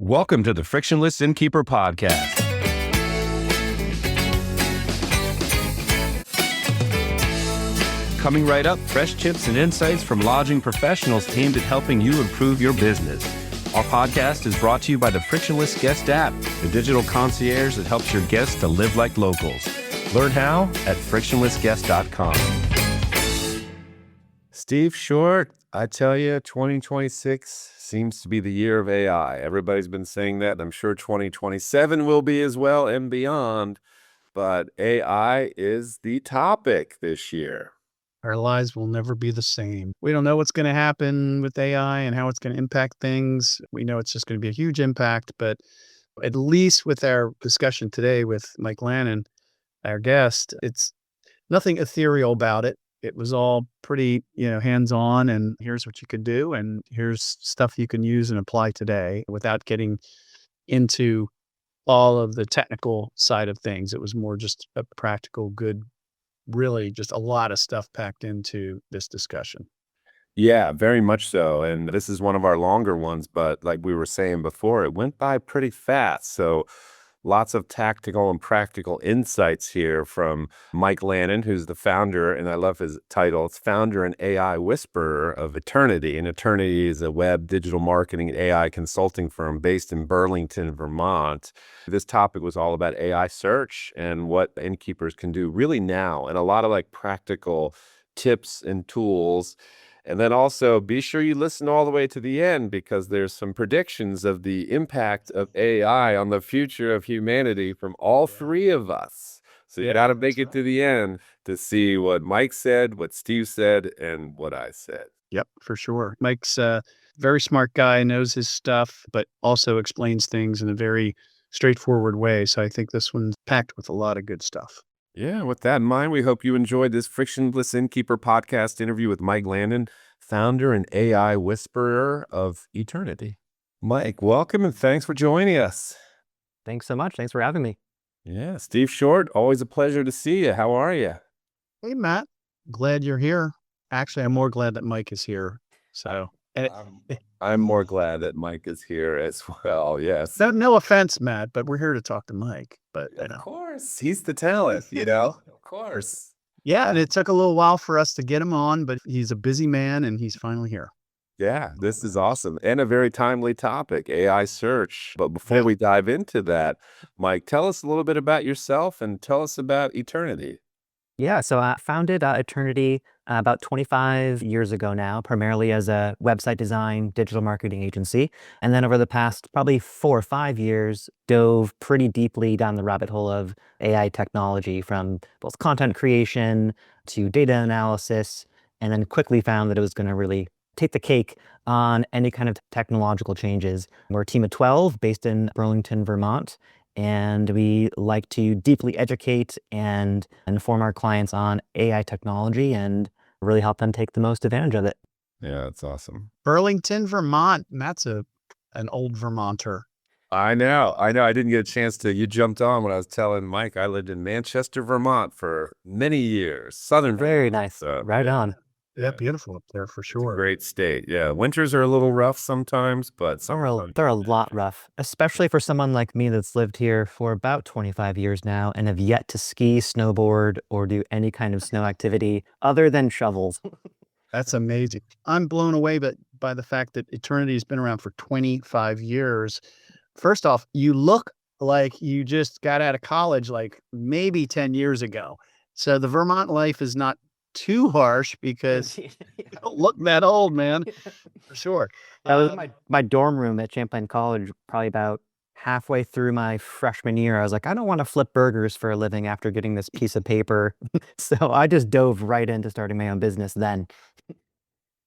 Welcome to the Frictionless Innkeeper podcast. Coming right up, fresh tips and insights from lodging professionals aimed at helping you improve your business. Our podcast is brought to you by the Frictionless Guest App, the digital concierge that helps your guests to live like locals. Learn how at frictionlessguest.com. Steve Short, I tell you, 2026 seems to be the year of AI. Everybody's been saying that, and I'm sure 2027 will be as well and beyond. But AI is the topic this year. Our lives will never be the same. We don't know what's going to happen with AI and how it's going to impact things. We know it's just going to be a huge impact, but at least with our discussion today with Mike Lannen, our guest, it's nothing ethereal about it. It was all pretty, hands-on, and here's what you could do, and here's stuff you can use and apply today without getting into all of the technical side of things. It was more just a practical, good, really just a lot of stuff packed into this discussion. Yeah, very much so. And this is one of our longer ones, but like we were saying before, it went by pretty fast. So lots of tactical and practical insights here from Mike Lannen, who's the founder, and I love his title. It's founder and AI whisperer of Eternity. And Eternity is a web digital marketing and AI consulting firm based in Burlington, Vermont. This topic was all about AI search and what innkeepers can do really now, and a lot of like practical tips and tools. And then also be sure you listen all the way to the end, because there's some predictions of the impact of AI on the future of humanity from all three of us. So you got to make it to the end to see what Mike said, what Steve said, and what I said. Yep, for sure. Mike's a very smart guy, knows his stuff, but also explains things in a very straightforward way. So I think this one's packed with a lot of good stuff. Yeah, with that in mind, we hope you enjoyed this Frictionless Innkeeper podcast interview with Mike Lannen, founder and AI whisperer of Eternity. Mike, welcome and thanks for joining us. Thanks so much. Thanks for having me. Yeah, Steve Short, always a pleasure to see you. How are you? Hey, Matt. Glad you're here. Actually, I'm more glad that Mike is here. So, I'm more glad that Mike is here as well. Yes. no offense, Matt, but we're here to talk to Mike. But Of course, he's the talent, Of course. Yeah, and it took a little while for us to get him on, but he's a busy man and he's finally here. Yeah, this is awesome and a very timely topic, AI search. But before we dive into that, Mike, tell us a little bit about yourself and tell us about Eternity. Yeah, so I founded Eternity about 25 years ago now, primarily as a website design, digital marketing agency. And then over the past probably 4 or 5 years, dove pretty deeply down the rabbit hole of AI technology, from both content creation to data analysis, and then quickly found that it was going to really take the cake on any kind of technological changes. We're a team of 12 based in Burlington, Vermont. And we like to deeply educate and inform our clients on AI technology and really help them take the most advantage of it. Yeah, that's awesome. Burlington, Vermont. Matt's an old Vermonter. I know. I didn't get a chance to. You jumped on when I was telling Mike I lived in Manchester, Vermont for many years. Southern Very Vermont. nice. Right on. Yeah, beautiful up there for sure. Great state. Yeah, winters are a little rough sometimes, but They're a lot rough, especially for someone like me that's lived here for about 25 years now and have yet to ski, snowboard, or do any kind of snow activity other than shovels. That's amazing. I'm blown away by the fact that Eternity has been around for 25 years. First off, you look like you just got out of college like maybe 10 years ago. So the Vermont life is not too harsh because you don't look that old, man, for sure. That was my dorm room at Champlain College, probably about halfway through my freshman year. I was like, I don't want to flip burgers for a living after getting this piece of paper. So I just dove right into starting my own business then.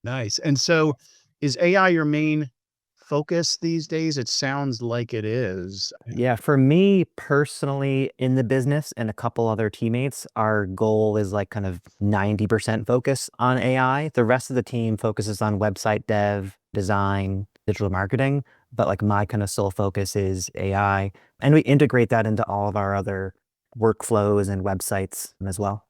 Nice. And so is AI your main focus these days? It sounds like it is. Yeah, for me personally in the business and a couple other teammates, our goal is like kind of 90% focus on AI. The rest of the team focuses on website dev, design, digital marketing, but like my kind of sole focus is AI. And we integrate that into all of our other workflows and websites as well.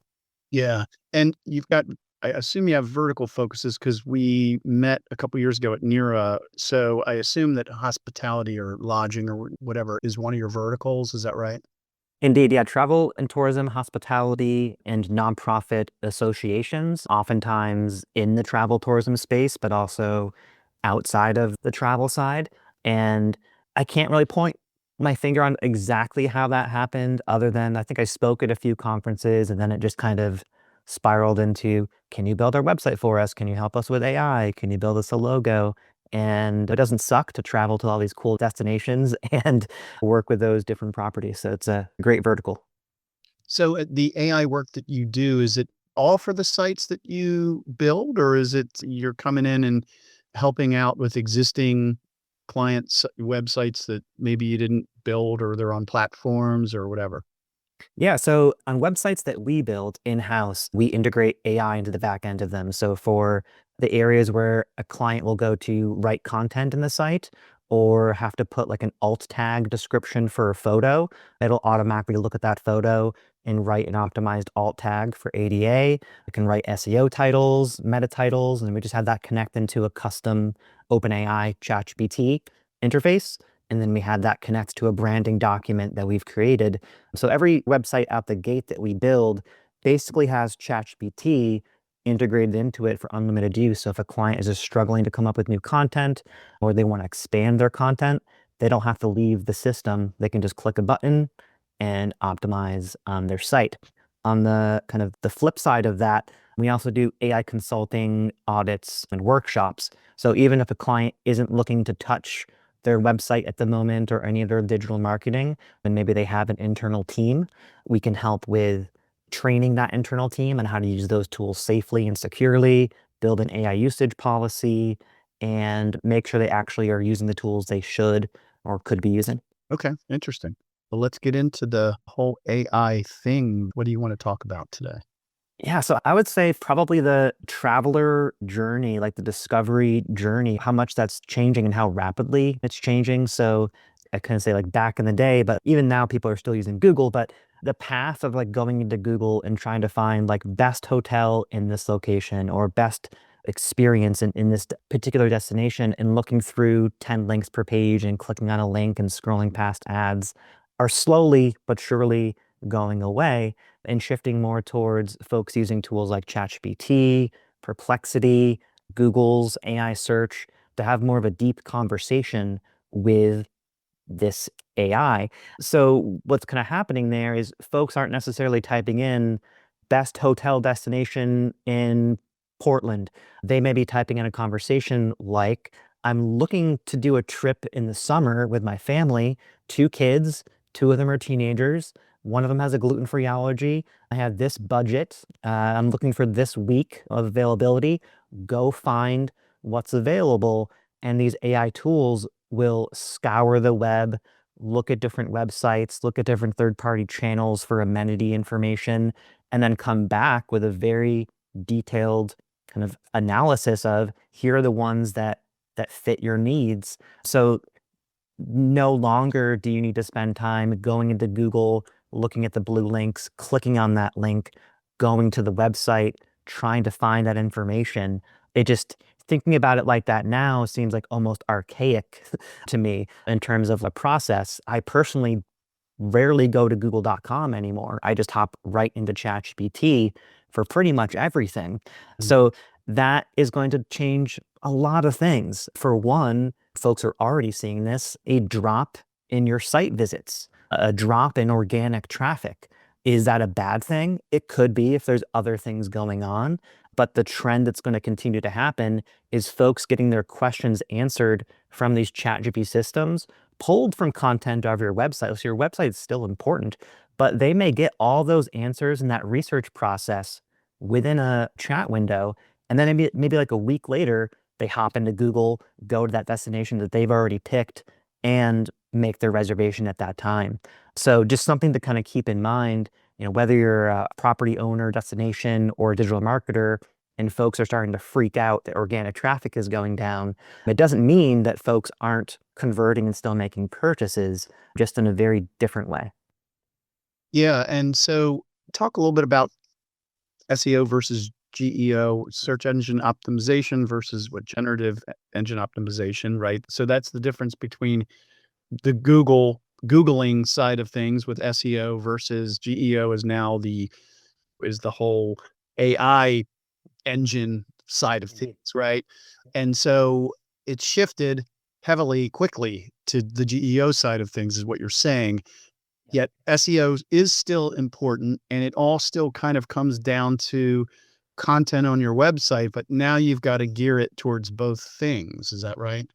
Yeah. And you've got I assume you have vertical focuses because we met a couple years ago at Nira. So I assume that hospitality or lodging or whatever is one of your verticals. Is that right? Indeed, yeah, travel and tourism, hospitality, and nonprofit associations, oftentimes in the travel tourism space, but also outside of the travel side. And I can't really point my finger on exactly how that happened, other than I think I spoke at a few conferences and then it just kind of spiraled into, can you build our website for us? Can you help us with AI? Can you build us a logo? And it doesn't suck to travel to all these cool destinations and work with those different properties. So it's a great vertical. So the AI work that you do, is it all for the sites that you build, or is it you're coming in and helping out with existing clients' websites that maybe you didn't build or they're on platforms or whatever? Yeah, so on websites that we build in-house, we integrate AI into the back end of them. So for the areas where a client will go to write content in the site or have to put like an alt tag description for a photo, it'll automatically look at that photo and write an optimized alt tag for ADA. It can write SEO titles, meta titles, and we just have that connect into a custom OpenAI ChatGPT interface. And then we had that connect to a branding document that we've created. So every website out the gate that we build basically has ChatGPT integrated into it for unlimited use. So if a client is just struggling to come up with new content or they want to expand their content, they don't have to leave the system. They can just click a button and optimize their site. On the kind of the flip side of that, we also do AI consulting, audits, and workshops. So even if a client isn't looking to touch their website at the moment or any of their digital marketing, and maybe they have an internal team, we can help with training that internal team and how to use those tools safely and securely, build an AI usage policy, and make sure they actually are using the tools they should or could be using. Okay, interesting. Well, let's get into the whole AI thing. What do you want to talk about today? Yeah, so I would say probably the traveler journey, like the discovery journey, how much that's changing and how rapidly it's changing. So I couldn't say like back in the day, but even now people are still using Google, but the path of like going into Google and trying to find like best hotel in this location or best experience in this particular destination and looking through 10 links per page and clicking on a link and scrolling past ads are slowly but surely going away and shifting more towards folks using tools like ChatGPT, Perplexity, Google's AI search to have more of a deep conversation with this AI. So what's kind of happening there is folks aren't necessarily typing in best hotel destination in Portland. They may be typing in a conversation like, I'm looking to do a trip in the summer with my family, two kids, two of them are teenagers. One of them has a gluten-free allergy. I have this budget. I'm looking for this week of availability. Go find what's available. And these AI tools will scour the web, look at different websites, look at different third-party channels for amenity information, and then come back with a very detailed kind of analysis of here are the ones that fit your needs. So no longer do you need to spend time going into Google, looking at the blue links, clicking on that link, going to the website, trying to find that information. It just thinking about it like that now seems like almost archaic to me in terms of a process. I personally rarely go to google.com anymore. I just hop right into ChatGPT for pretty much everything. So that is going to change a lot of things. For one, folks are already seeing this, a drop in your site visits, a drop in organic traffic. Is that a bad thing? It could be if there's other things going on. But the trend that's going to continue to happen is folks getting their questions answered from these ChatGPT systems, pulled from content of your website. So your website is still important, but they may get all those answers in that research process within a chat window. And then maybe like a week later, they hop into Google, go to that destination that they've already picked, and make their reservation at that time. So just something to kind of keep in mind, whether you're a property owner, destination, or a digital marketer, and folks are starting to freak out that organic traffic is going down, it doesn't mean that folks aren't converting and still making purchases, just in a very different way. Yeah, and so talk a little bit about SEO versus GEO, search engine optimization, versus what generative engine optimization, right? So that's the difference between the Googling side of things with SEO versus GEO is now is the whole AI engine side of things, right? And so it shifted heavily quickly to the GEO side of things is what you're saying. Yet SEO is still important, and it all still kind of comes down to content on your website, but now you've got to gear it towards both things. Is that right?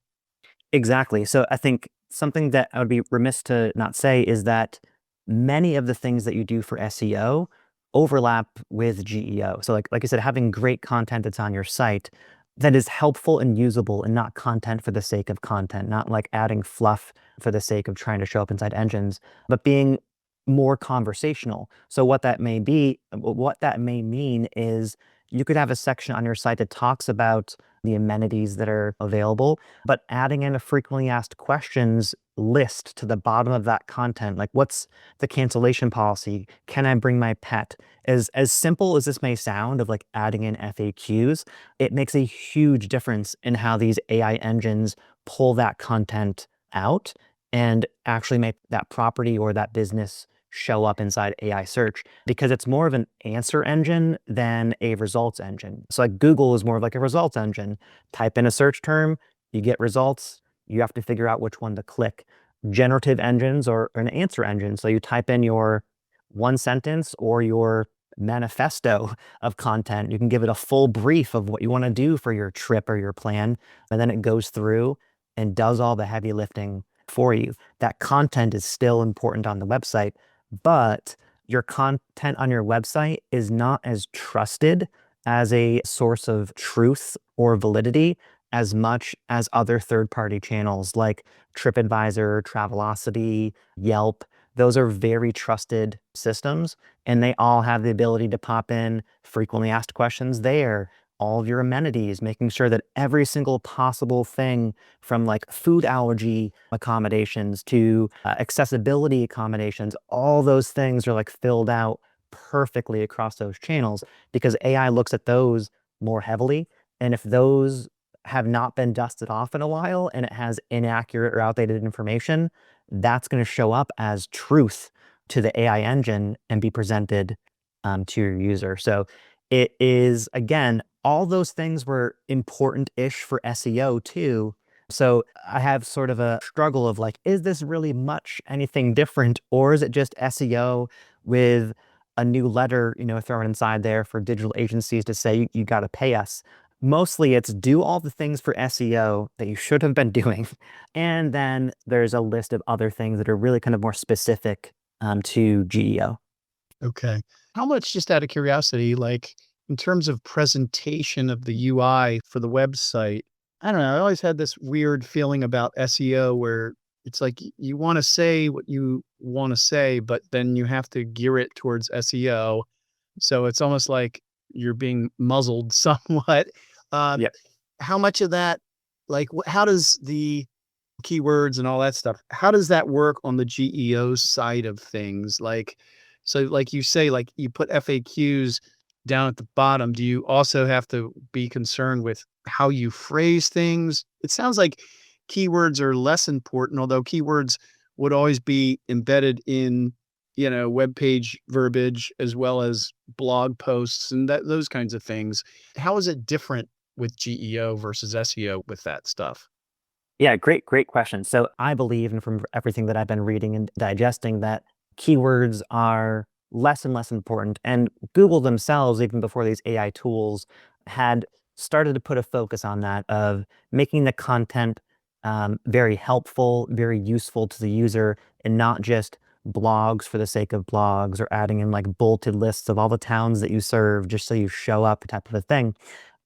Exactly. So I think something that I would be remiss to not say is that many of the things that you do for SEO overlap with GEO. So like I said, having great content that's on your site that is helpful and usable and not content for the sake of content, not like adding fluff for the sake of trying to show up inside engines, but being more conversational. So what that may be, what that may mean is you could have a section on your site that talks about the amenities that are available, but adding in a frequently asked questions list to the bottom of that content, like what's the cancellation policy? Can I bring my pet? As simple as this may sound of like adding in FAQs, it makes a huge difference in how these AI engines pull that content out and actually make that property or that business show up inside AI search, because it's more of an answer engine than a results engine. So like Google is more of like a results engine. Type in a search term, you get results, you have to figure out which one to click. Generative engines are an answer engine. So you type in your one sentence or your manifesto of content. You can give it a full brief of what you want to do for your trip or your plan, and then it goes through and does all the heavy lifting for you. That content is still important on the website, but your content on your website is not as trusted as a source of truth or validity as much as other third-party channels like TripAdvisor, Travelocity, Yelp. Those are very trusted systems, and they all have the ability to pop in frequently asked questions there, all of your amenities, making sure that every single possible thing from like food allergy accommodations to accessibility accommodations, all those things are like filled out perfectly across those channels because AI looks at those more heavily. And if those have not been dusted off in a while and it has inaccurate or outdated information, that's going to show up as truth to the AI engine and be presented to your user. So it is, again, all those things were important-ish for SEO too. So I have sort of a struggle of like, is this really much anything different, or is it just SEO with a new letter, thrown inside there for digital agencies to say you got to pay us? Mostly it's do all the things for SEO that you should have been doing. And then there's a list of other things that are really kind of more specific to GEO. Okay. How much, just out of curiosity, like in terms of presentation of the UI for the website, I don't know. I always had this weird feeling about SEO where it's like you want to say what you want to say, but then you have to gear it towards SEO. So it's almost like you're being muzzled somewhat. Um, Yeah. how much of that, like, how does the keywords and all that stuff, how does that work on the GEO side of things? Like, so like you say, like you put FAQs down at the bottom. Do you also have to be concerned with how you phrase things? It sounds like keywords are less important, although keywords would always be embedded in, web page verbiage as well as blog posts and those kinds of things. How is it different with GEO versus SEO with that stuff? Yeah, great question. So I believe, and from everything that I've been reading and digesting, that keywords are less and less important. And Google themselves, even before these AI tools, had started to put a focus on that of making the content very helpful, very useful to the user, and not just blogs for the sake of blogs or adding in like bulleted lists of all the towns that you serve just so you show up type of a thing.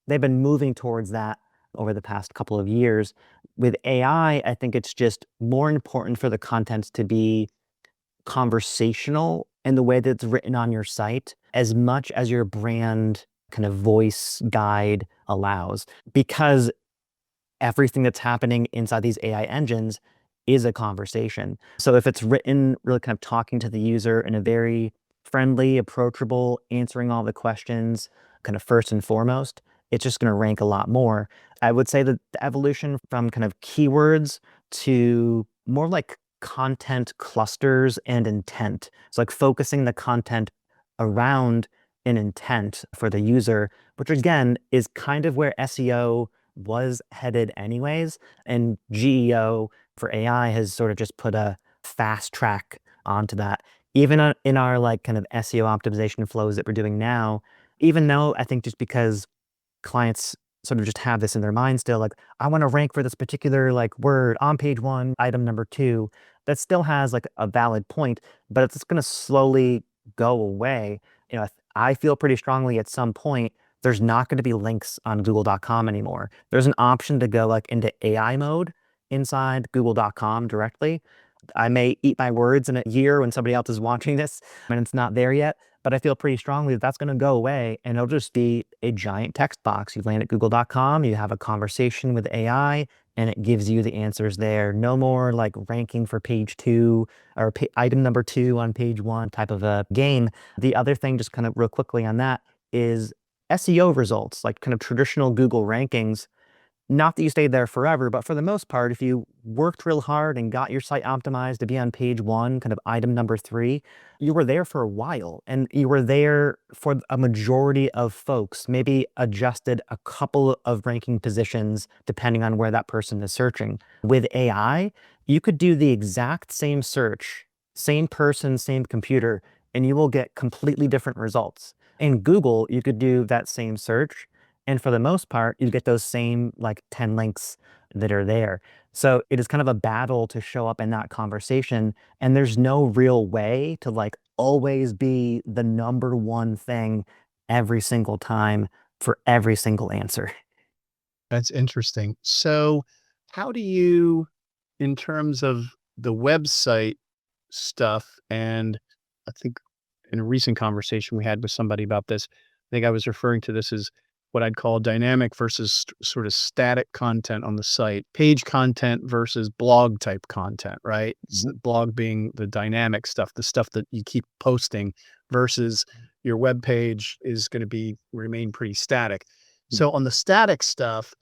They've been moving towards that over the past couple of years. With AI, I think it's just more important for the content to be conversational in the way that it's written on your site, as much as your brand kind of voice guide allows. Because everything that's happening inside these AI engines is a conversation. So if it's written really kind of talking to the user in a very friendly, approachable, answering all the questions kind of first and foremost, it's just going to rank a lot more. I would say that the evolution from kind of keywords to more like content clusters and intent. So like focusing the content around an intent for the user, which again is kind of where SEO was headed anyways. And GEO for AI has sort of just put a fast track onto that. Even in our like kind of SEO optimization flows that we're doing now, even though I think just because clients sort of just have this in their mind still, like, I want to rank for this particular like word on page 1, item number 2, that still has like a valid point, but it's going to slowly go away. I feel pretty strongly at some point there's not going to be links on google.com anymore. There's an option to go like into AI mode inside google.com directly. I may eat my words in a year when somebody else is watching this and it's not there yet, but I feel pretty strongly that that's going to go away and it'll just be a giant text box. You land at google.com, you have a conversation with AI, and it gives you the answers there. No more like ranking for page 2 or item number 2 on page 1 type of a game. The other thing, just kind of real quickly on that, is SEO results, like kind of traditional Google rankings. Not that you stayed there forever, but for the most part, if you worked real hard and got your site optimized to be on page 1, kind of item number 3, you were there for a while and you were there for a majority of folks, maybe adjusted a couple of ranking positions depending on where that person is searching. With AI, you could do the exact same search, same person, same computer, and you will get completely different results. In Google, you could do that same search, and for the most part, you get those same like 10 links that are there. So it is kind of a battle to show up in that conversation. And there's no real way to like always be the number one thing every single time for every single answer. That's interesting. So how do you, in terms of the website stuff, and I think in a recent conversation we had with somebody about this, I think I was referring to this as what I'd call dynamic versus sort of static content on the site, page content versus blog type content, right? Blog being the dynamic stuff, the stuff that you keep posting, versus your web page is going to remain pretty static. So on the static stuff,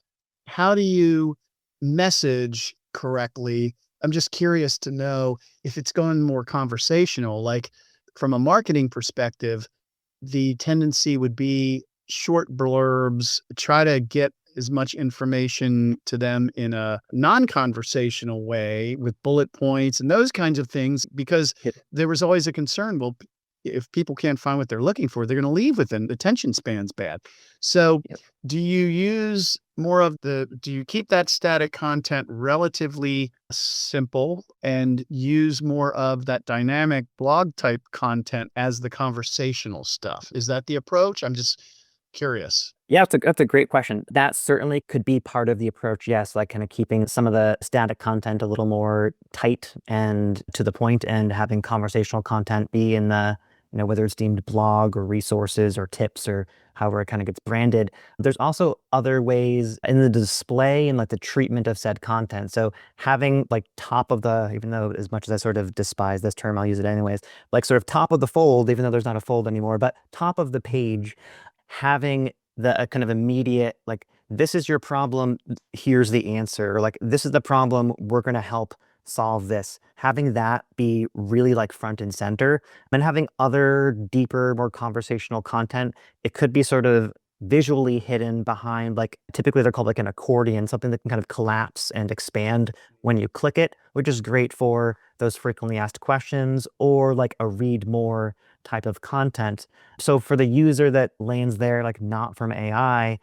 how do you message correctly? I'm just curious to know if it's going more conversational, like from a marketing perspective, the tendency would be short blurbs, try to get as much information to them in a non-conversational way with bullet points and those kinds of things, because there was always a concern, well, if people can't find what they're looking for, they're going to leave within the attention span's bad. So do you use do you keep that static content relatively simple and use more of that dynamic blog type content as the conversational stuff? Is that the approach? I'm just curious. Yeah, that's a great question. That certainly could be part of the approach. Yes, like kind of keeping some of the static content a little more tight and to the point, and having conversational content be in the, whether it's deemed blog or resources or tips or however it kind of gets branded. There's also other ways in the display and like the treatment of said content. So having like top of the, even though as much as I sort of despise this term, I'll use it anyways, like sort of top of the fold, even though there's not a fold anymore, but top of the page, having the kind of immediate, like, this is your problem, here's the answer, or like, this is the problem, we're going to help solve this. Having that be really like front and center, and having other deeper, more conversational content, it could be sort of visually hidden behind, like, typically they're called like an accordion, something that can kind of collapse and expand when you click it, which is great for those frequently asked questions or like a read more type of content. So for the user that lands there, like not from AI,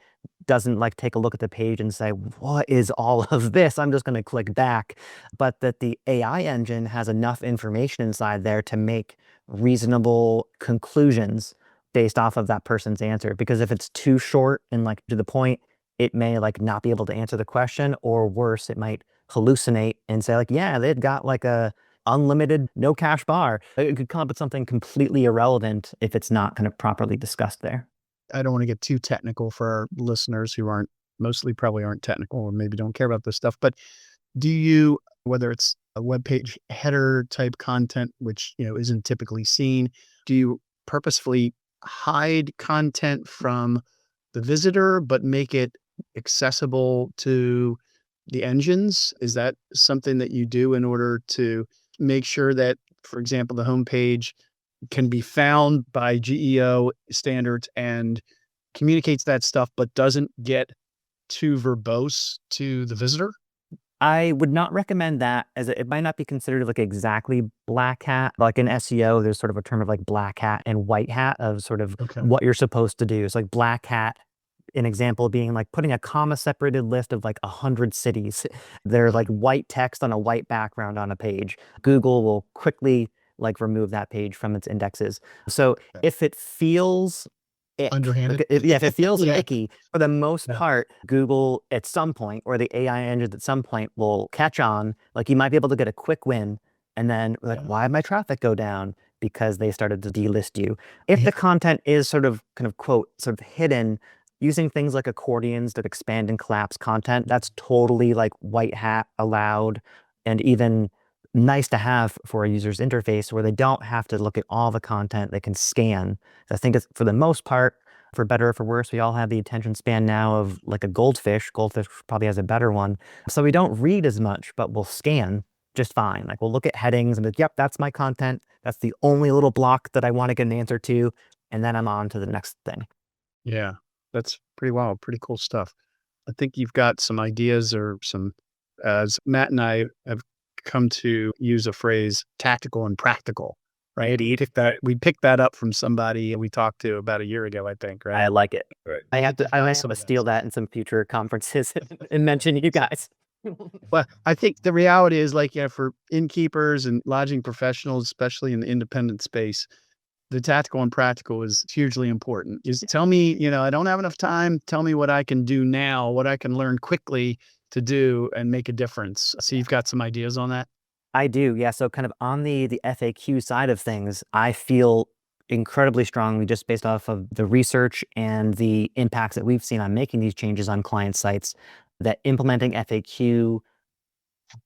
doesn't like take a look at the page and say, what is all of this? I'm just going to click back. But that the AI engine has enough information inside there to make reasonable conclusions based off of that person's answer. Because if it's too short and like to the point, it may like not be able to answer the question, or worse, it might hallucinate and say like, yeah, they've got like a unlimited no cash bar. It could come up with something completely irrelevant if it's not kind of properly discussed there. I don't want to get too technical for our listeners who probably aren't technical or maybe don't care about this stuff, but do you, whether it's a web page header type content, which, isn't typically seen, do you purposefully hide content from the visitor, but make it accessible to the engines? Is that something that you do in order to make sure that, for example, the homepage can be found by GEO standards and communicates that stuff, but doesn't get too verbose to the visitor? I would not recommend that, as it might not be considered like exactly black hat. Like in SEO, there's sort of a term of like black hat and white hat of sort of Okay. what you're supposed to do. It's like black hat, an example being like putting a comma separated list of like 100 cities. They're like white text on a white background on a page. Google will quickly like remove that page from its indexes. So if it feels Underhanded? yeah, if it feels Yeah. icky, for the most Yeah. part, Google at some point or the AI engines at some point will catch on. Like you might be able to get a quick win and then like, Yeah. why did my traffic go down? Because they started to delist you. If Yeah. the content is sort of kind of quote, sort of hidden, using things like accordions that expand and collapse content, that's totally like white hat allowed and even nice to have for a user's interface where they don't have to look at all the content, they can scan. I think it's, for the most part, for better or for worse, we all have the attention span now of like a goldfish. Goldfish probably has a better one. So we don't read as much, but we'll scan just fine. Like we'll look at headings and be like, yep, that's my content. That's the only little block that I want to get an answer to. And then I'm on to the next thing. Yeah. That's pretty wild. Pretty cool stuff. I think you've got some ideas or some, as Matt and I have come to use a phrase, tactical and practical, right? We picked that up from somebody we talked to about a year ago, I think, I right? like it. Right. I have to Some of that steal that in some future conferences and mention you guys. Well, I think the reality is like, yeah, for innkeepers and lodging professionals, especially in the independent space, the tactical and practical is hugely important. Is tell me, I don't have enough time. Tell me what I can do now, what I can learn quickly to do and make a difference. So you've got some ideas on that? I do, yeah. So kind of on the FAQ side of things, I feel incredibly strongly just based off of the research and the impacts that we've seen on making these changes on client sites, that implementing FAQ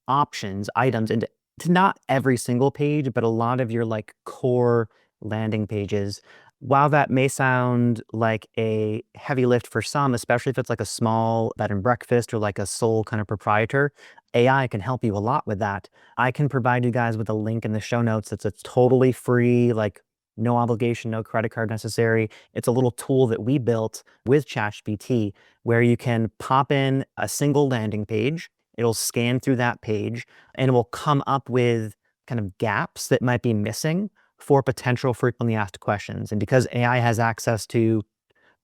options, items into to not every single page, but a lot of your like core landing pages. While that may sound like a heavy lift for some, especially if it's like a small bed and breakfast or like a sole kind of proprietor, AI can help you a lot with that. I can provide you guys with a link in the show notes. It's a totally free, like no obligation, no credit card necessary. It's a little tool that we built with ChatGPT where you can pop in a single landing page. It'll scan through that page and it will come up with kind of gaps that might be missing for potential frequently asked questions. And because AI has access to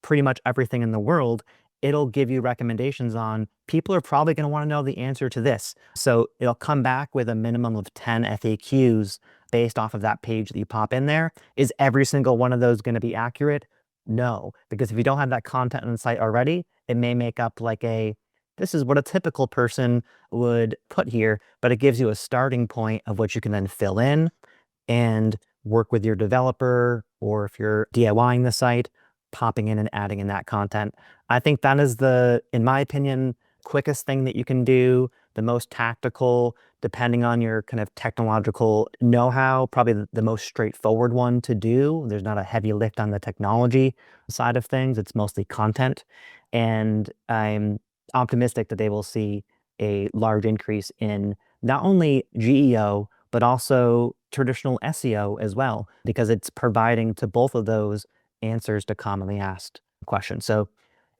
pretty much everything in the world, it'll give you recommendations on people are probably going to want to know the answer to this. So it'll come back with a minimum of 10 FAQs based off of that page that you pop in there. Is every single one of those going to be accurate? No, because if you don't have that content on the site already, it may make up like this is what a typical person would put here, but it gives you a starting point of what you can then fill in and work with your developer, or if you're DIYing the site, popping in and adding in that content. I think that is in my opinion, quickest thing that you can do, the most tactical, depending on your kind of technological know-how, probably the most straightforward one to do. There's not a heavy lift on the technology side of things. It's mostly content. And I'm optimistic that they will see a large increase in not only GEO, but also traditional SEO as well, because it's providing to both of those answers to commonly asked questions. So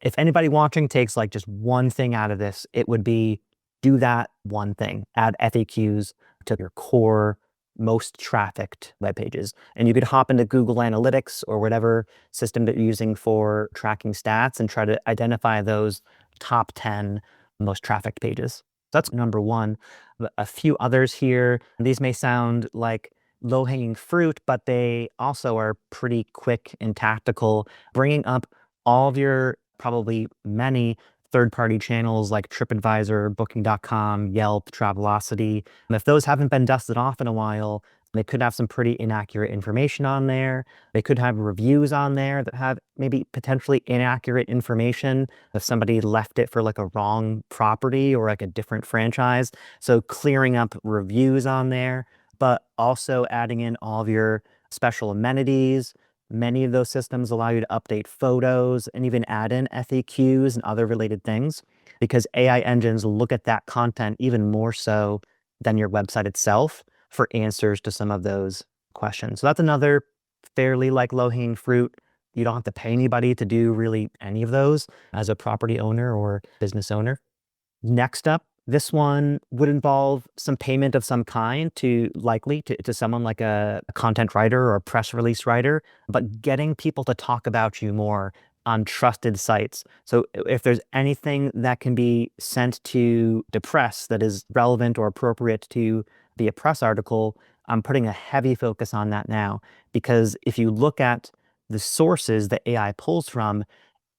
if anybody watching takes like just one thing out of this, it would be do that one thing, add FAQs to your core, most trafficked web pages. And you could hop into Google Analytics or whatever system that you're using for tracking stats and try to identify those top 10 most trafficked pages. That's number one. A few others here. These may sound like low-hanging fruit, but they also are pretty quick and tactical, bringing up all of your probably many third-party channels like TripAdvisor, Booking.com, Yelp, Travelocity. And if those haven't been dusted off in a while, they could have some pretty inaccurate information on there. They could have reviews on there that have maybe potentially inaccurate information if somebody left it for like a wrong property or like a different franchise. So clearing up reviews on there, but also adding in all of your special amenities, Many of those systems allow you to update photos and even add in FAQs and other related things, because AI engines look at that content even more so than your website itself for answers to some of those questions. So that's another fairly like low-hanging fruit. You don't have to pay anybody to do really any of those as a property owner or business owner. Next up, this one would involve some payment of some kind to someone like a content writer or a press release writer, but getting people to talk about you more on trusted sites. So if there's anything that can be sent to the press that is relevant or appropriate to be a press article, I'm putting a heavy focus on that now, because if you look at the sources that AI pulls from,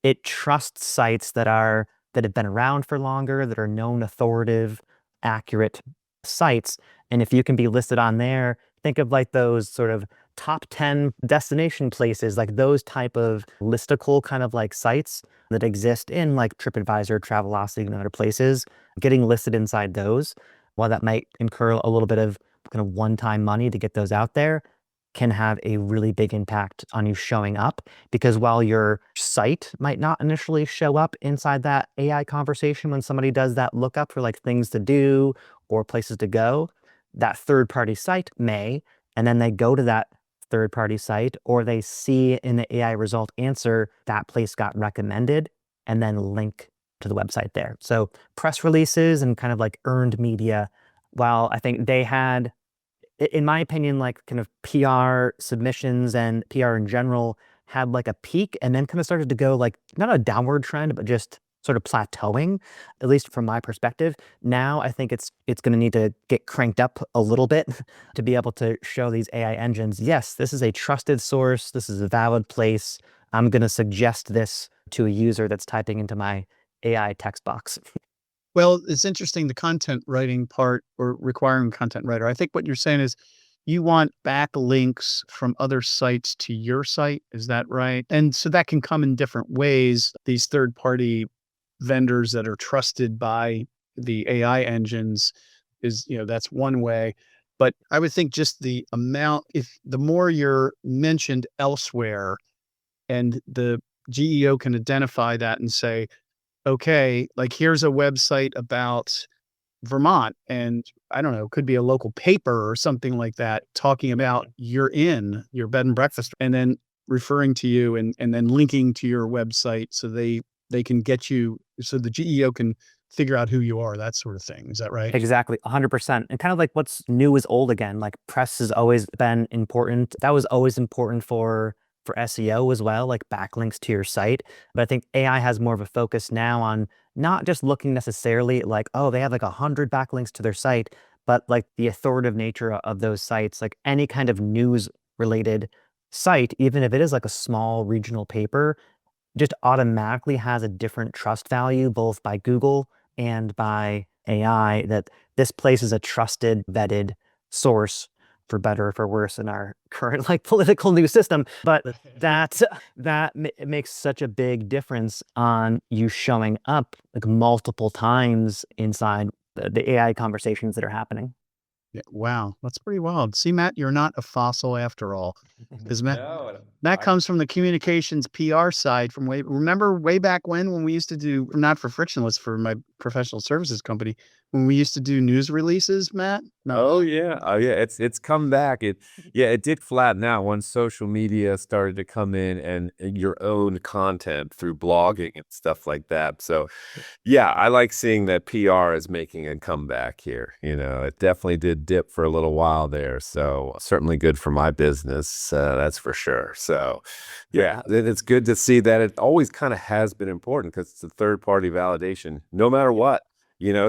it trusts sites that have been around for longer, that are known, authoritative, accurate sites. And if you can be listed on there, think of like those sort of top 10 destination places, like those type of listicle kind of like sites that exist in like TripAdvisor, Travelocity, and other places. Getting listed inside those, while that might incur a little bit of kind of one-time money to get those out there, can have a really big impact on you showing up. Because while your site might not initially show up inside that AI conversation when somebody does that lookup for like things to do or places to go, that third-party site may, and then they go to that third-party site, or they see in the AI result answer that place got recommended, and then link to the website there. So press releases and kind of like earned media, while I think they had, in my opinion, like kind of PR submissions and PR in general had like a peak and then kind of started to go like, not a downward trend, but just sort of plateauing, at least from my perspective. Now I think it's going to need to get cranked up a little bit to be able to show these AI engines, yes, this is a trusted source, this is a valid place, I'm going to suggest this to a user that's typing into my AI text box. Well, it's interesting, the content writing part, or requiring content writer. I think what you're saying is you want backlinks from other sites to your site. Is that right? And so that can come in different ways. These third-party vendors that are trusted by the AI engines is, that's one way. But I would think just the amount, if the more you're mentioned elsewhere and the GEO can identify that and say, okay, like here's a website about Vermont, and I don't know, could be a local paper or something like that, talking about your bed and breakfast, and then referring to you and then linking to your website so they can get you, so the GEO can figure out who you are, that sort of thing. Is that right? Exactly, 100%. And kind of like what's new is old again. Like press has always been important. That was always important for SEO as well, like backlinks to your site. But I think AI has more of a focus now on not just looking necessarily at like, oh, they have like 100 backlinks to their site, but like the authoritative nature of those sites, like any kind of news related site, even if it is like a small regional paper, just automatically has a different trust value, both by Google and by AI, that this place is a trusted, vetted source, for better or for worse in our current like political news system. But it makes such a big difference on you showing up like multiple times inside the AI conversations that are happening. Yeah, wow, that's pretty wild. See, Matt, you're not a fossil after all. Because No, that comes from the communications PR side from remember way back when we used to do, not for Frictionless, for my professional services company, when we used to do news releases, Matt? No. Oh yeah. Oh yeah. It's come back. It did flatten out once social media started to come in and your own content through blogging and stuff like that. So yeah, I like seeing that PR is making a comeback here. It definitely did dip for a little while there. So certainly good for my business. That's for sure. So yeah, it's good to see that it always kind of has been important, because it's a third party validation, no matter what.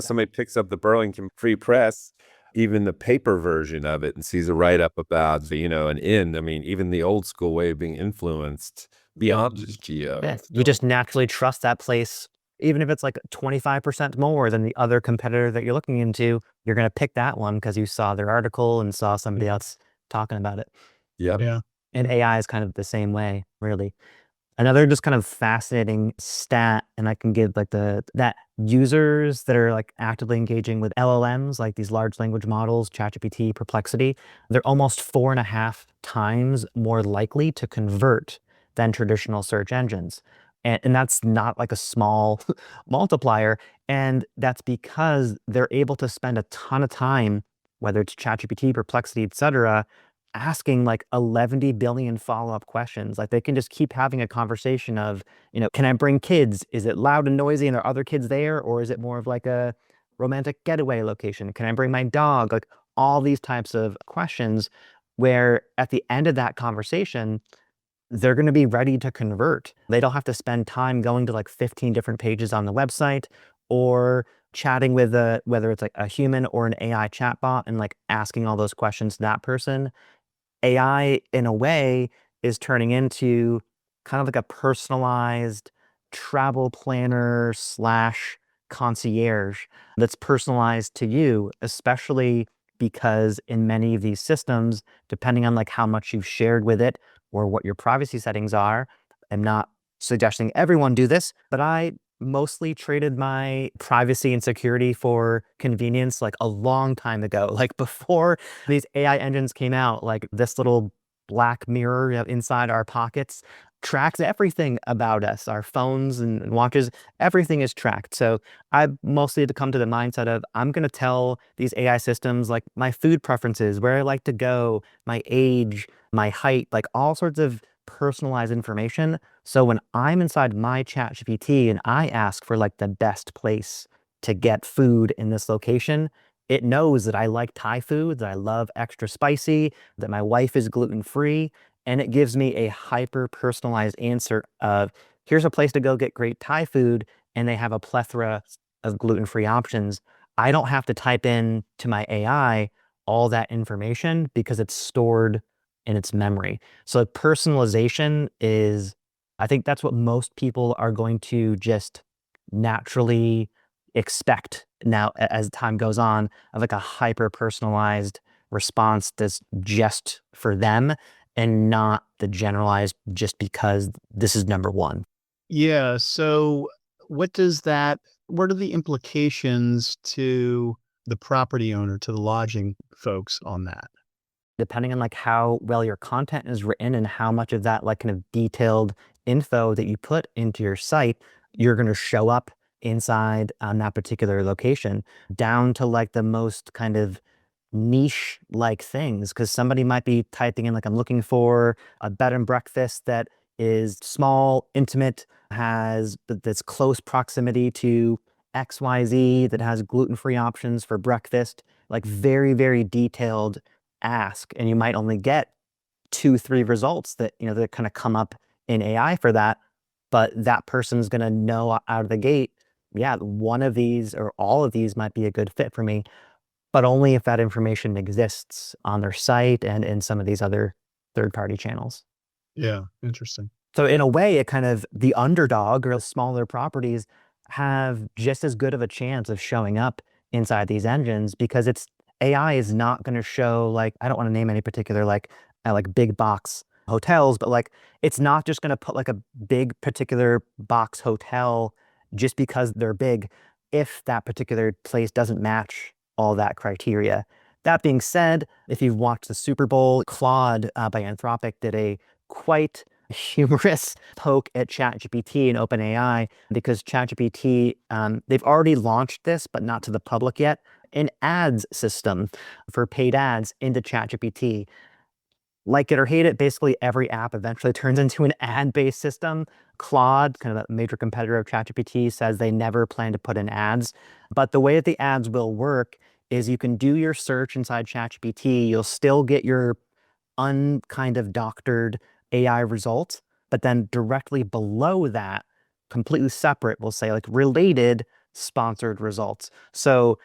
Somebody picks up the Burlington Free Press, even the paper version of it, and sees a write up about, an inn. I mean, even the old school way of being influenced beyond just geo. Yeah, you just naturally trust that place, even if it's like 25% more than the other competitor that you're looking into. You're going to pick that one because you saw their article and saw somebody else talking about it. Yep. Yeah. And AI is kind of the same way, really. Another just kind of fascinating stat, and I can give like that users that are like actively engaging with LLMs, like these large language models, ChatGPT, Perplexity, they're almost 4.5 times more likely to convert than traditional search engines. And that's not like a small multiplier. And that's because they're able to spend a ton of time, whether it's ChatGPT, Perplexity, etc., asking like 11 billion follow-up questions. Like they can just keep having a conversation of, can I bring kids? Is it loud and noisy and there are other kids there? Or is it more of like a romantic getaway location? Can I bring my dog? Like all these types of questions where at the end of that conversation, they're going to be ready to convert. They don't have to spend time going to like 15 different pages on the website or chatting with whether it's like a human or an AI chatbot and like asking all those questions to that person. AI, in a way, is turning into kind of like a personalized travel planner slash concierge that's personalized to you, especially because in many of these systems, depending on like how much you've shared with it or what your privacy settings are, I'm not suggesting everyone do this, but I mostly traded my privacy and security for convenience like a long time ago, like before these AI engines came out, like this little black mirror inside our pockets tracks everything about us, our phones and watches, everything is tracked. So I mostly had to come to the mindset of I'm going to tell these AI systems like my food preferences, where I like to go, my age, my height, like all sorts of personalized information. So when I'm inside my ChatGPT and I ask for like the best place to get food in this location, it knows that I like Thai food, that I love extra spicy, that my wife is gluten-free, and it gives me a hyper-personalized answer of, here's a place to go get great Thai food, and they have a plethora of gluten-free options. I don't have to type in to my AI all that information because it's stored in its memory. So personalization is, I think that's what most people are going to just naturally expect now as time goes on, of like a hyper personalized response that's just for them and not the generalized just because this is number one. Yeah. So what are the implications to the property owner, to the lodging folks on that? Depending on like how well your content is written and how much of that like kind of detailed info that you put into your site, you're going to show up inside on that particular location, down to like the most kind of niche like things. Because somebody might be typing in like, I'm looking for a bed and breakfast that is small, intimate, that's close proximity to XYZ, that has gluten-free options for breakfast, like very, very detailed ask, and you might only get 2, 3 results that kind of come up in AI for that. But that person's going to know out of the gate, yeah, one of these or all of these might be a good fit for me, but only if that information exists on their site and in some of these other third-party channels. Yeah. Interesting. So in a way, it kind of, the underdog or smaller properties have just as good of a chance of showing up inside these engines because AI is not going to show, like, I don't want to name any particular like big box hotels, but like it's not just going to put like a big particular box hotel just because they're big if that particular place doesn't match all that criteria. That being said, if you've watched the Super Bowl, Claude by Anthropic did a quite humorous poke at ChatGPT and OpenAI because ChatGPT, they've already launched this, but not to the public yet, an ads system for paid ads into ChatGPT. Like it or hate it, basically every app eventually turns into an ad-based system. Claude, kind of a major competitor of ChatGPT, says they never plan to put in ads. But the way that the ads will work is you can do your search inside ChatGPT. You'll still get your unkind of doctored AI results, but then directly below that, completely separate, we'll say like related sponsored results. So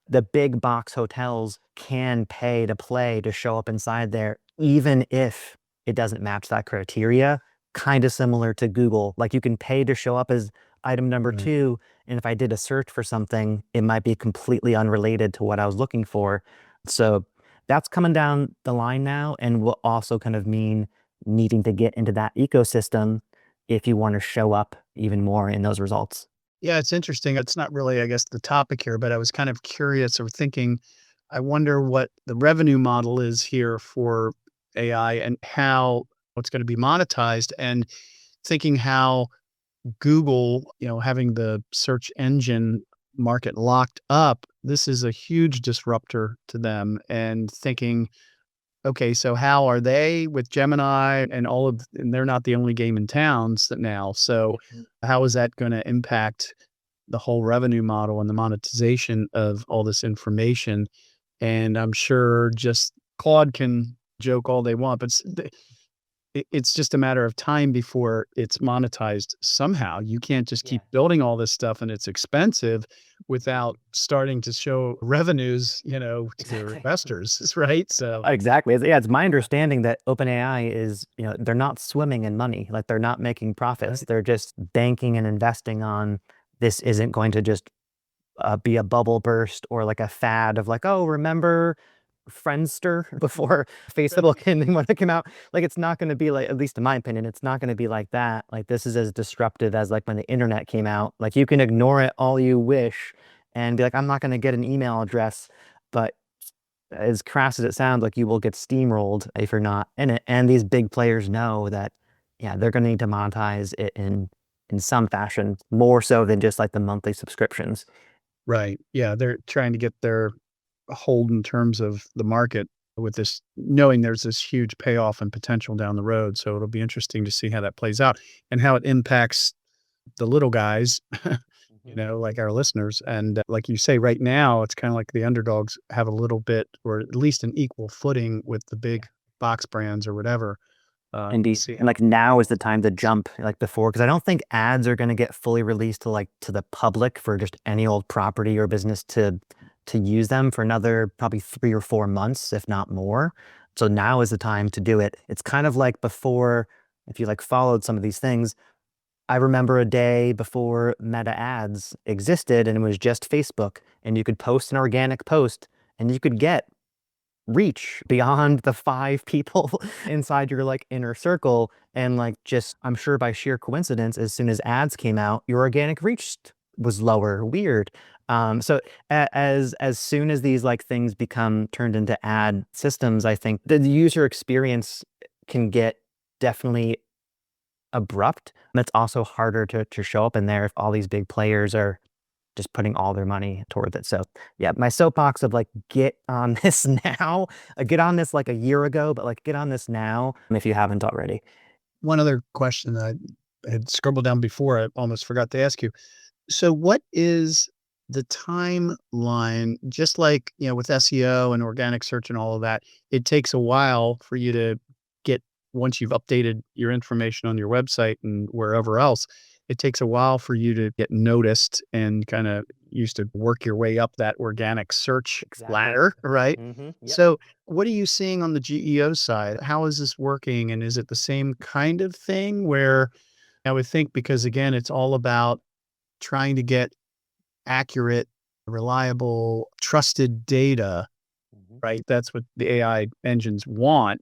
the big box hotels can pay to play to show up inside there, even if it doesn't match that criteria. Kind of similar to Google. Like you can pay to show up as item number Right. 2. And if I did a search for something, it might be completely unrelated to what I was looking for. So that's coming down the line now and will also kind of mean needing to get into that ecosystem if you want to show up even more in those results. Yeah, it's interesting. It's not really, I guess, the topic here, but I was kind of curious or thinking, I wonder what the revenue model is here for AI and how it's going to be monetized, and thinking how Google, having the search engine market locked up, this is a huge disruptor to them, and thinking, okay, so how are they with Gemini and and they're not the only game in town now. So how is that going to impact the whole revenue model and the monetization of all this information? And I'm sure just Claude can joke all they want, but it's just a matter of time before it's monetized somehow. You can't just keep building all this stuff, and it's expensive without starting to show revenues, to investors, right? So Exactly. It's my understanding that OpenAI is, they're not swimming in money. Like they're not making profits. They're just banking and investing on this isn't going to just be a bubble burst or like a fad of like, oh, remember Friendster before Facebook and when it came out? Like, it's not going to be like, at least in my opinion, it's not going to be like that. Like, this is as disruptive as like when the internet came out. Like, you can ignore it all you wish and be like, I'm not going to get an email address. But as crass as it sounds, like you will get steamrolled if you're not in it. And these big players know that, yeah, they're going to need to monetize it in some fashion, more so than just like the monthly subscriptions. right. Yeah, they're trying to get their hold in terms of the market with this, knowing there's this huge payoff and potential down the road. So it'll be interesting to see how that plays out and how it impacts the little guys, like our listeners. And like you say, right now, it's kind of like the underdogs have a little bit, or at least an equal footing with the big box brands or whatever. Indeed. See And like now is the time to jump like before, because I don't think ads are going to get fully released to the public for just any old property or business to use them for another probably 3 or 4 months, if not more. So now is the time to do it. It's kind of like before, if you like followed some of these things, I remember a day before Meta ads existed and it was just Facebook, and you could post an organic post and you could get reach beyond the 5 people inside your like inner circle. And like, just, I'm sure by sheer coincidence, as soon as ads came out, your organic reach was lower. Weird. So as soon as these like things become turned into ad systems, I think the user experience can get definitely abrupt. And it's also harder to show up in there if all these big players are just putting all their money towards it. So yeah, my soapbox of like, get on this now, get on this like a year ago, but like get on this now if you haven't already. one other question that I had scribbled down before, I almost forgot to ask you. So what is the timeline? Just like, with SEO and organic search and all of that, it takes a while for you to get, once you've updated your information on your website and wherever else, it takes a while for you to get noticed and kind of used to work your way up that organic search ladder, right? Yep. So what are you seeing on the GEO side? How is this working? And is it the same kind of thing where, I would think, because again, it's all about trying to get accurate, reliable, trusted data, right? That's what the AI engines want.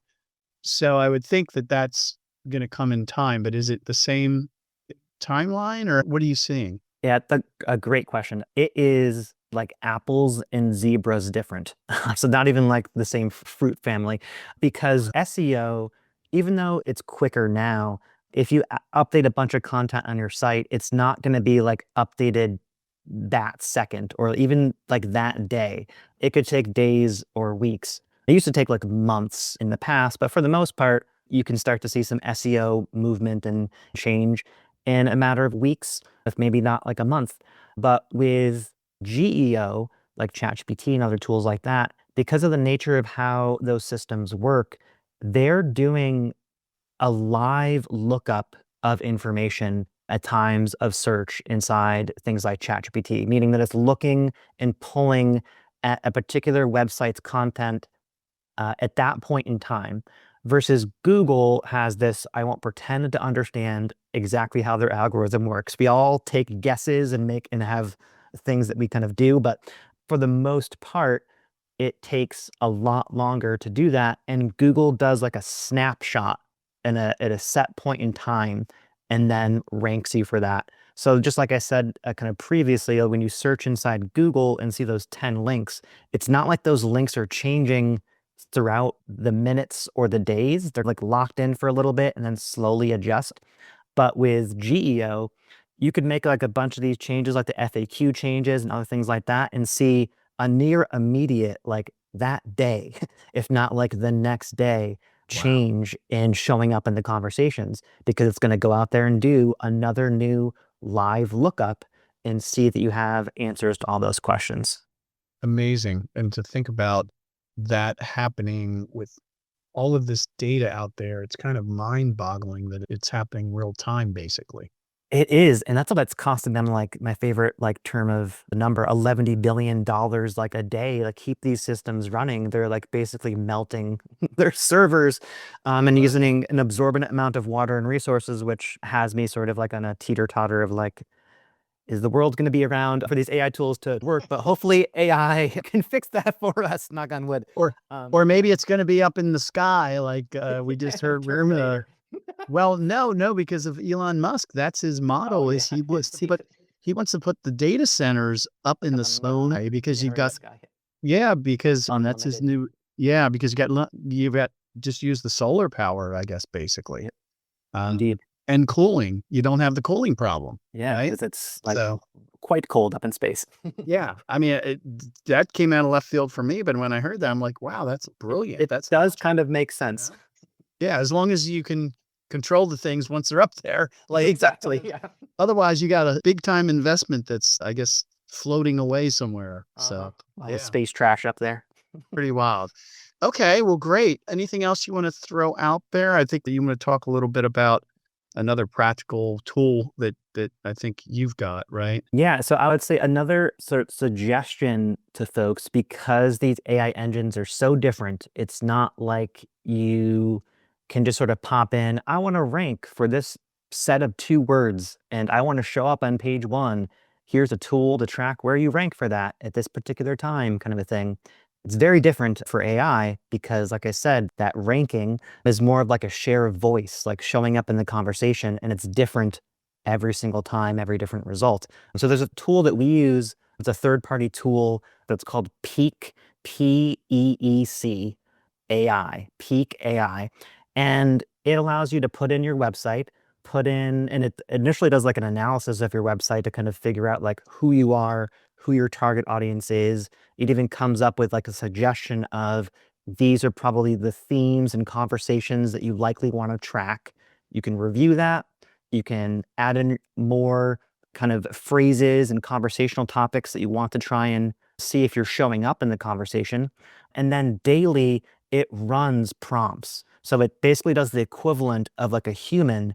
So I would think that that's going to come in time, but is it the same timeline, or what are you seeing? Yeah, that's a great question. It is like apples and zebras different. So not even like the same fruit family, because SEO, even though it's quicker now, if you update a bunch of content on your site, it's not going to be like updated that second or even like that day. It could take days or weeks. It used to take like months in the past, but for the most part, you can start to see some SEO movement and change in a matter of weeks, if maybe not like a month. But with GEO, like ChatGPT and other tools like that, because of the nature of how those systems work, they're doing a live lookup of information at times of search inside things like ChatGPT, meaning that it's looking and pulling at a particular website's content at that point in time, versus Google has this, I won't pretend to understand exactly how their algorithm works. We all take guesses and have things that we kind of do, but for the most part, it takes a lot longer to do that. And Google does like a snapshot at a set point in time. and then ranks you for that. So just like I said kind of previously, when you search inside Google and see those 10 links, it's not like those links are changing throughout the minutes or the days. They're like locked in for a little bit and then slowly adjust. But with GEO, you could make like a bunch of these changes, like the FAQ changes and other things like that, and see a near immediate, like that day, if not like the next day, change in showing up in the conversations, because it's going to go out there and do another new live lookup and see that you have answers to all those questions. Amazing. And to think about that happening with all of this data out there, it's kind of mind-boggling that it's happening real time, basically. It is, and that's what's costing them, like, my favorite, like, term of the number, $11 billion, like, a day, like, keep these systems running. They're, like, basically melting their servers, and using an absorbent amount of water and resources, which has me sort of, like, on a teeter-totter of, like, is the world gonna be around for these AI tools to work? But hopefully AI can fix that for us, knock on wood. Or maybe it's going to be up in the sky, like we just heard. Well, no, because of Elon Musk. That's his model. Is he wants to put the data centers up in the sky because you've got because that's his new because you've got just use the solar power, I guess, basically. Indeed. And cooling. You don't have the cooling problem. Yeah, right? because it's, like, So quite cold up in space. yeah, I mean, that came out of left field for me, but when I heard that, I'm like, wow, that's brilliant. It does kind of make sense. Yeah, as long as you can control the things once they're up there. Like Exactly, yeah. otherwise you got a big time investment that's, I guess, floating away somewhere. So All the space trash up there. pretty wild. Okay, well, great. Anything else you want to throw out there? I think that you want to talk a little bit about another practical tool that I think you've got, right? Yeah, so I would say another sort of suggestion to folks, because these AI engines are so different, it's not like you can just sort of pop in, I want to rank for this set of 2 words, and I want to show up on page 1. Here's a tool to track where you rank for that at this particular time, kind of a thing. It's very different for AI because, like I said, that ranking is more of like a share of voice, like showing up in the conversation, and it's different every single time, every different result. So there's a tool that we use. It's a third-party tool that's called Peak, P-E-E-C AI, Peak AI. And it allows you to put in your website, and it initially does like an analysis of your website to kind of figure out like who you are, who your target audience is. It even comes up with like a suggestion of these are probably the themes and conversations that you likely want to track. You can review that. You can add in more kind of phrases and conversational topics that you want to try and see if you're showing up in the conversation. And then daily, it runs prompts. So it basically does the equivalent of like a human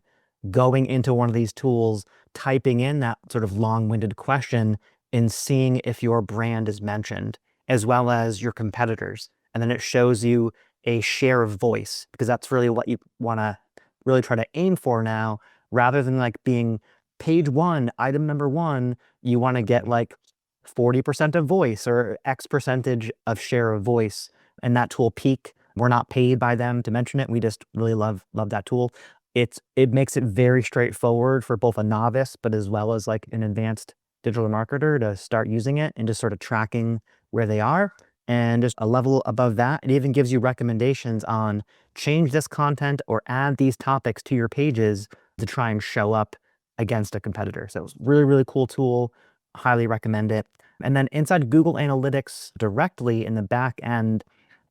going into one of these tools, typing in that sort of long-winded question and seeing if your brand is mentioned, as well as your competitors. And then it shows you a share of voice, because that's really what you want to really try to aim for now, rather than like being page 1, item number 1, you want to get like 40% of voice or X percentage of share of voice. And that tool Peak, we're not paid by them to mention it. We just really love that tool. It makes it very straightforward for both a novice, but as well as like an advanced digital marketer to start using it and just sort of tracking where they are. And just a level above that, it even gives you recommendations on change this content or add these topics to your pages to try and show up against a competitor. So it's really, really cool tool. Highly recommend it. And then inside Google Analytics directly in the back end,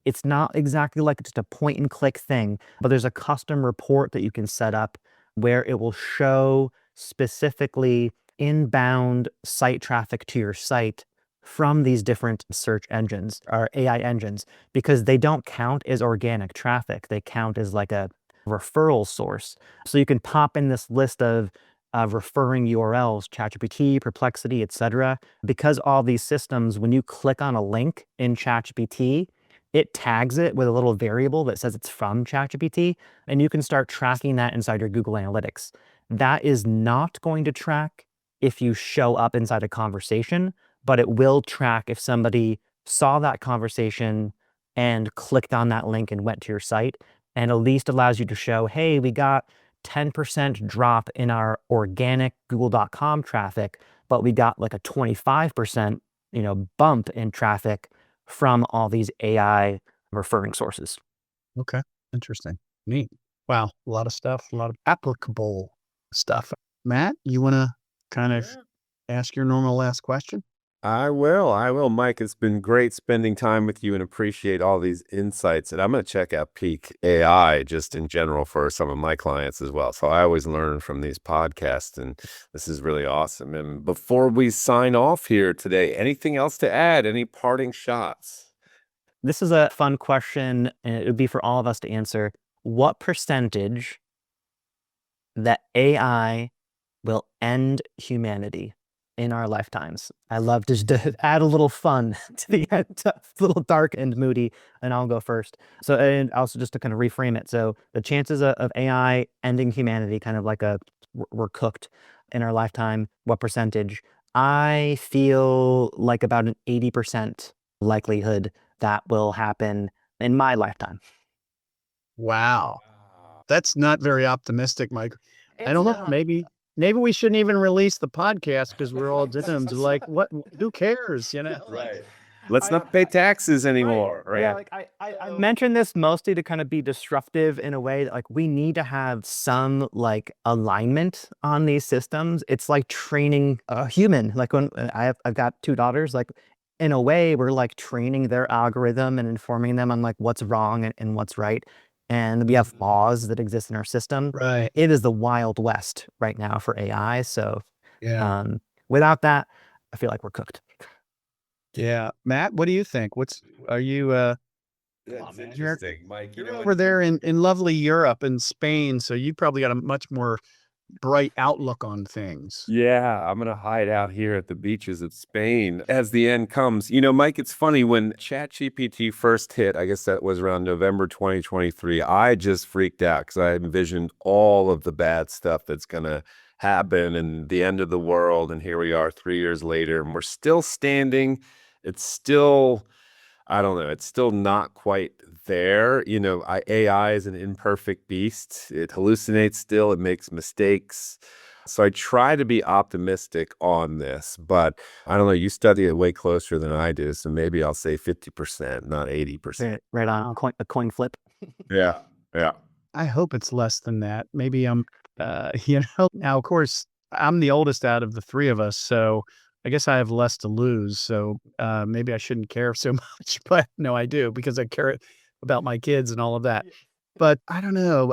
it's not exactly like just a point and click thing, but there's a custom report that you can set up where it will show specifically inbound site traffic to your site from these different search engines or AI engines, because they don't count as organic traffic. They count as like a referral source. So you can pop in this list of referring URLs, ChatGPT, Perplexity, etc. Because all these systems, when you click on a link in ChatGPT, it tags it with a little variable that says it's from ChatGPT, and you can start tracking that inside your Google Analytics. That is not going to track if you show up inside a conversation, but it will track if somebody saw that conversation and clicked on that link and went to your site, and at least allows you to show, hey, we got 10% drop in our organic Google.com traffic, but we got like a 25%, bump in traffic from all these AI referring sources. Okay. Interesting. Neat. Wow. A lot of stuff, a lot of applicable stuff. Matt, you want to kind of ask your normal last question? I will. Mike, it's been great spending time with you and appreciate all these insights. And I'm going to check out Peak AI just in general for some of my clients as well. So I always learn from these podcasts, and this is really awesome. And before we sign off here today, anything else to add? Any parting shots? This is a fun question, and it would be for all of us to answer. What percentage that AI will end humanity in our lifetimes? I love just to add a little fun to the end, a little dark and moody, and I'll go first. So, and also just to kind of reframe it. So the chances of AI ending humanity, kind of like we're cooked in our lifetime, what percentage? I feel like about an 80% likelihood that will happen in my lifetime. Wow. That's not very optimistic, Mike. I don't know. Maybe we shouldn't even release the podcast because we're all doomed. Like, what? Who cares? Right. Let's not pay taxes anymore. Right. Yeah, like I mentioned this mostly to kind of be disruptive in a way that like we need to have some like alignment on these systems. It's like training a human. Like when I've got 2 daughters, like in a way we're like training their algorithm and informing them on like what's wrong and what's right. And we have laws that exist in our system. Right. It is the Wild West right now for AI. So Yeah. without that, I feel like we're cooked. Yeah. Matt, what do you think? Are you That's interesting, Mike. you're over there in lovely Europe and Spain, so you probably got a much more bright outlook on things. Yeah, I'm going to hide out here at the beaches of Spain as the end comes. Mike, it's funny when ChatGPT first hit, I guess that was around November 2023, I just freaked out because I envisioned all of the bad stuff that's going to happen and the end of the world. And here we are 3 years later, and we're still standing. It's still, I don't know, it's still not quite there. AI is an imperfect beast. It hallucinates still, it makes mistakes. So I try to be optimistic on this, but I don't know, you study it way closer than I do, so maybe I'll say 50%, not 80%. Right on a coin flip. Yeah, yeah. I hope it's less than that. Maybe I'm, now, of course, I'm the oldest out of the 3 of us, so I guess I have less to lose. So maybe I shouldn't care so much, but no, I do because I care about my kids and all of that. But I don't know.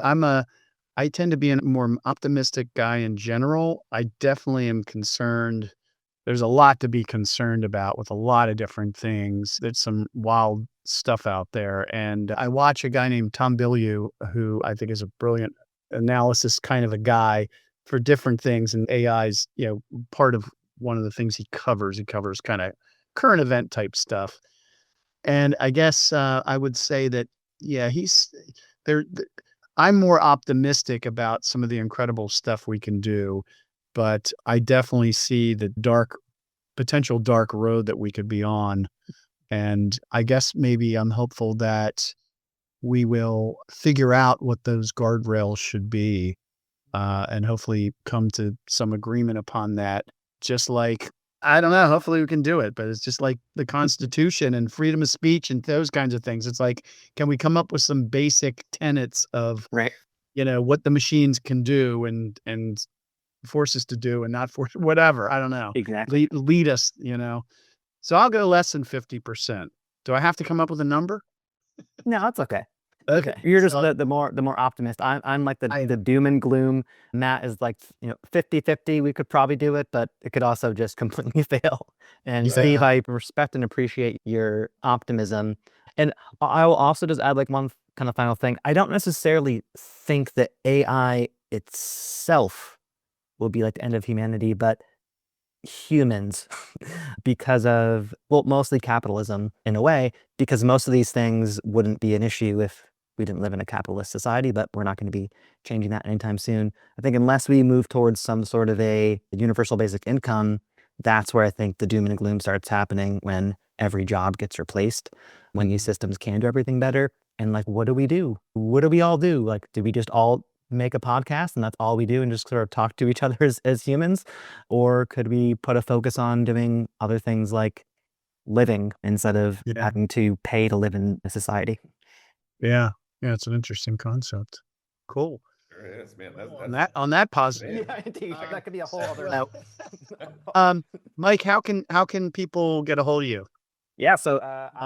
I tend to be a more optimistic guy in general. I definitely am concerned. There's a lot to be concerned about with a lot of different things. There's some wild stuff out there. And I watch a guy named Tom Bilyeu, who I think is a brilliant analysis kind of a guy for different things. And AI's, part of one of the things he covers. He covers kind of current event type stuff. And I guess I would say that, yeah, he's there. I'm more optimistic about some of the incredible stuff we can do, but I definitely see the potential dark road that we could be on. And I guess maybe I'm hopeful that we will figure out what those guardrails should be, and hopefully come to some agreement upon that. Just like, I don't know, hopefully we can do it, but it's just like the Constitution and freedom of speech and those kinds of things. It's like, can we come up with some basic tenets of, Right. What the machines can do and force us to do and not force whatever. I don't know. Exactly. Lead us, So I'll go less than 50%. Do I have to come up with a number? No, that's okay. Okay. You're just the more optimist. I'm like the doom and gloom. Matt is like 50-50. We could probably do it, but it could also just completely fail. And Yeah. Steve, I respect and appreciate your optimism. And I will also just add like one kind of final thing. I don't necessarily think that AI itself will be like the end of humanity, but humans because of, well, mostly capitalism in a way, because most of these things wouldn't be an issue if we didn't live in a capitalist society, but we're not going to be changing that anytime soon. I think unless we move towards some sort of a universal basic income, that's where I think the doom and gloom starts happening, when every job gets replaced, when these systems can do everything better. And like, what do we do? What do we all do? Like, do we just all make a podcast and that's all we do and just sort of talk to each other as humans? Or could we put a focus on doing other things like living instead of having to pay to live in a society? Yeah. Yeah. It's an interesting concept. Cool. Sure is, man. On that positive. Yeah, indeed. That could be a whole other Mike, how can people get a hold of you? Yeah, so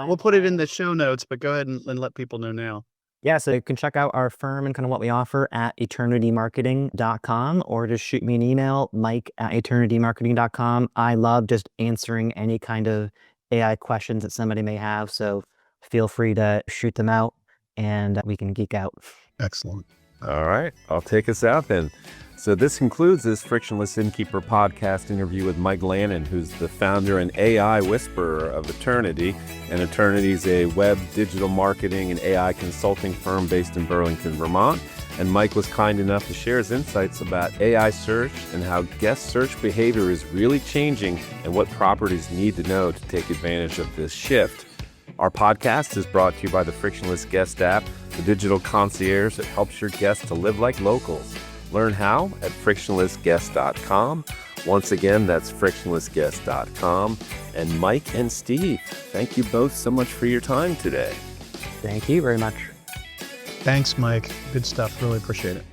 We'll put it in the show notes, but go ahead and let people know now. Yeah, so you can check out our firm and kind of what we offer at eternitymarketing.com, or just shoot me an email, mike@eternitymarketing.com. I love just answering any kind of AI questions that somebody may have, so feel free to shoot them out and we can geek out. Excellent. All right, I'll take us out then. So this concludes this Frictionless Innkeeper podcast interview with Mike Lannen, who's the founder and AI whisperer of Eternity. And Eternity is a web digital marketing and AI consulting firm based in Burlington, Vermont. And Mike was kind enough to share his insights about AI search and how guest search behavior is really changing and what properties need to know to take advantage of this shift. Our podcast is brought to you by the Frictionless Guest App, the digital concierge that helps your guests to live like locals. Learn how at frictionlessguest.com. Once again, that's frictionlessguest.com. And Mike and Steve, thank you both so much for your time today. Thank you very much. Thanks, Mike. Good stuff. Really appreciate it.